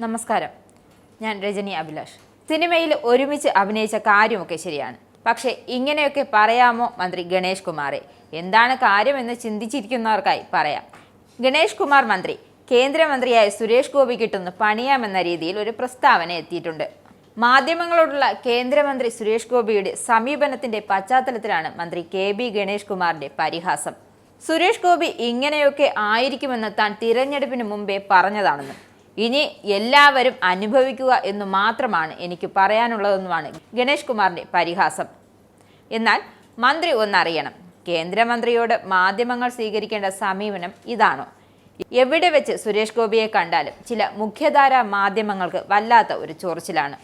നമസ്കാരം, ഞാൻ രജനി അഭിലാഷ്. സിനിമയിൽ ഒരുമിച്ച് അഭിനയിച്ച കാര്യമൊക്കെ ശരിയാണ്. പക്ഷേ ഇങ്ങനെയൊക്കെ പറയാമോ മന്ത്രി ഗണേഷ് കുമാറെ? എന്താണ് കാര്യമെന്ന് ചിന്തിച്ചിരിക്കുന്നവർക്കായി പറയാം. ഗണേഷ് കുമാർ മന്ത്രി കേന്ദ്രമന്ത്രിയായ സുരേഷ് ഗോപി കിട്ടുന്ന പണിയാമെന്ന രീതിയിൽ ഒരു പ്രസ്താവന എത്തിയിട്ടുണ്ട്. മാധ്യമങ്ങളോടുള്ള കേന്ദ്രമന്ത്രി സുരേഷ് ഗോപിയുടെ സമീപനത്തിന്റെ പശ്ചാത്തലത്തിലാണ് മന്ത്രി കെ.ബി. ഗണേഷ് കുമാറിന്റെ പരിഹാസം. സുരേഷ് ഗോപി ഇങ്ങനെയൊക്കെ ആയിരിക്കുമെന്ന് താൻ തിരഞ്ഞെടുപ്പിന് മുമ്പേ പറഞ്ഞതാണെന്നും ഇനി എല്ലാവരും അനുഭവിക്കുക എന്നു മാത്രമാണ് എനിക്ക് പറയാനുള്ളതെന്നുമാണ് ഗണേഷ് കുമാറിന്റെ പരിഹാസം. എന്നാൽ മന്ത്രി ഒന്നറിയണം, കേന്ദ്രമന്ത്രിയോട് മാധ്യമങ്ങൾ സ്വീകരിക്കേണ്ട സമീപനം ഇതാണോ? എവിടെ വെച്ച് സുരേഷ് ഗോപിയെ കണ്ടാലും ചില മുഖ്യധാരാ മാധ്യമങ്ങൾക്ക് വല്ലാത്ത ഒരു ചൊറിച്ചിലാണ്.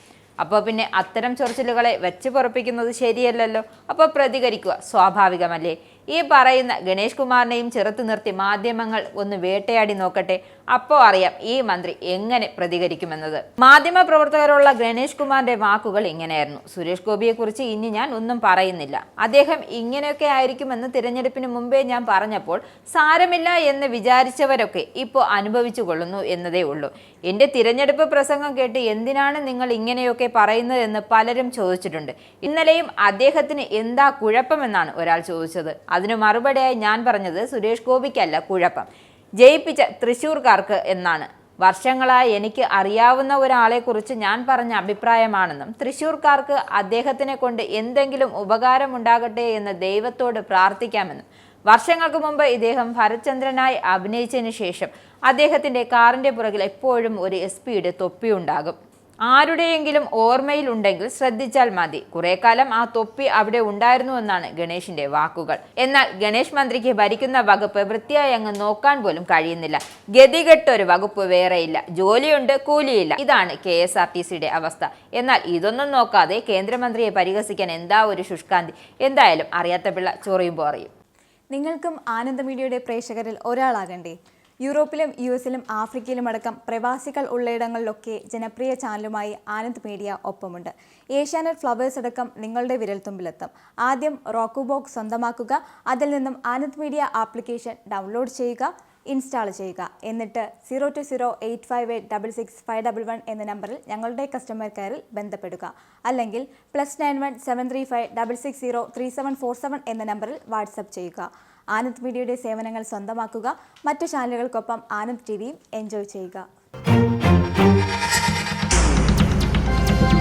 അപ്പോൾ പിന്നെ അത്തരം ചൊറിച്ചിലുകളെ വെച്ച് പൊറപ്പിക്കുന്നത് ശരിയല്ലല്ലോ. അപ്പോൾ പ്രതികരിക്കുക സ്വാഭാവികമല്ലേ? ഈ പറയുന്ന ഗണേഷ് കുമാറിനെയും ചെറുത്തു നിർത്തി മാധ്യമങ്ങൾ ഒന്ന് വേട്ടയാടി നോക്കട്ടെ. അപ്പോൾ അറിയാം ഈ മന്ത്രി എങ്ങനെ പ്രതികരിക്കുമെന്നത്. മാധ്യമ പ്രവർത്തകരുള്ള ഗണേഷ് കുമാറിന്റെ വാക്കുകൾ ഇങ്ങനെയായിരുന്നു: സുരേഷ് ഗോപിയെ കുറിച്ച് ഇനി ഞാൻ ഒന്നും പറയുന്നില്ല. അദ്ദേഹം ഇങ്ങനെയൊക്കെ ആയിരിക്കുമെന്ന് തിരഞ്ഞെടുപ്പിന് മുമ്പേ ഞാൻ പറഞ്ഞപ്പോൾ സാരമില്ല എന്ന് വിചാരിച്ചവരൊക്കെ ഇപ്പോൾ അനുഭവിച്ചു കൊള്ളുന്നു എന്നതേ ഉള്ളൂ. എന്റെ തിരഞ്ഞെടുപ്പ് പ്രസംഗം കേട്ട് എന്തിനാണ് നിങ്ങൾ ഇങ്ങനെയൊക്കെ പറയുന്നത് എന്ന് പലരും ചോദിച്ചിട്ടുണ്ട്. ഇന്നലെയും അദ്ദേഹത്തിന് എന്താ കുഴപ്പമെന്നാണ് ഒരാൾ ചോദിച്ചത്. അതിനു മറുപടിയായി ഞാൻ പറഞ്ഞത് സുരേഷ് ഗോപിക്കല്ല കുഴപ്പം, ജയിപ്പിച്ച തൃശ്ശൂർക്കാർക്ക് എന്നാണ്. വർഷങ്ങളായി എനിക്ക് അറിയാവുന്ന ഒരാളെക്കുറിച്ച് ഞാൻ പറഞ്ഞ അഭിപ്രായമാണെന്നും തൃശ്ശൂർക്കാർക്ക് അദ്ദേഹത്തിനെ കൊണ്ട് എന്തെങ്കിലും ഉപകാരമുണ്ടാകട്ടെ എന്ന് ദൈവത്തോട് പ്രാർത്ഥിക്കാമെന്നും വർഷങ്ങൾക്ക് മുമ്പ് ഇദ്ദേഹം ഭരത്ചന്ദ്രനായി അഭിനയിച്ചതിന് ശേഷം അദ്ദേഹത്തിന്റെ കാറിന്റെ പുറകിൽ എപ്പോഴും ഒരു SP-യുടെ തൊപ്പിയുണ്ടാകും. ആരുടെയെങ്കിലും ഓർമ്മയിൽ ഉണ്ടെങ്കിൽ ശ്രദ്ധിച്ചാൽ മതി. കുറെ കാലം ആ തൊപ്പി അവിടെ ഉണ്ടായിരുന്നു എന്നാണ് ഗണേഷിന്റെ വാക്കുകൾ. എന്നാൽ ഗണേഷ് മന്ത്രിക്ക് ഭരിക്കുന്ന വകുപ്പ് വൃത്തിയായി അങ്ങ് നോക്കാൻ പോലും കഴിയുന്നില്ല. ഗതികെട്ടൊരു വകുപ്പ് വേറെയില്ല. ജോലിയുണ്ട്, കൂലിയില്ല. ഇതാണ് KSRTCയുടെ അവസ്ഥ. എന്നാൽ ഇതൊന്നും നോക്കാതെ കേന്ദ്രമന്ത്രിയെ പരിഹസിക്കാൻ എന്താ ഒരു ശുഷ്കാന്തി. എന്തായാലും അറിയാത്ത പിള്ള ചൊറിയുമ്പോൾ അറിയും. നിങ്ങൾക്കും ആനന്ദ മീഡിയയുടെ പ്രേക്ഷകരിൽ ഒരാളാകണ്ടേ? യൂറോപ്പിലും US-ലും ആഫ്രിക്കയിലുമടക്കം പ്രവാസികൾ ഉള്ളയിടങ്ങളിലൊക്കെ ജനപ്രിയ ചാനലുമായി ആനന്ദ് മീഡിയ ഒപ്പമുണ്ട്. ഏഷ്യാനെറ്റ് ഫ്ലവേഴ്സ് അടക്കം നിങ്ങളുടെ വിരൽത്തുമ്പിലെത്തും. ആദ്യം റോക്കു ബോക്സ് സ്വന്തമാക്കുക. അതിൽ നിന്നും ആനന്ദ് മീഡിയ ആപ്ലിക്കേഷൻ ഡൗൺലോഡ് ചെയ്യുക, ഇൻസ്റ്റാൾ ചെയ്യുക. എന്നിട്ട് 02085866511 എന്ന നമ്പറിൽ ഞങ്ങളുടെ കസ്റ്റമർ കെയറിൽ ബന്ധപ്പെടുക. അല്ലെങ്കിൽ +91 735 660 3747 എന്ന നമ്പറിൽ വാട്സപ്പ് ചെയ്യുക. ആനന്ദ് മീഡിയയുടെ സേവനങ്ങൾ സ്വന്തമാക്കുക. മറ്റു ചാനലുകൾക്കൊപ്പം ആനന്ദ് TVയും എൻജോയ് ചെയ്യുക.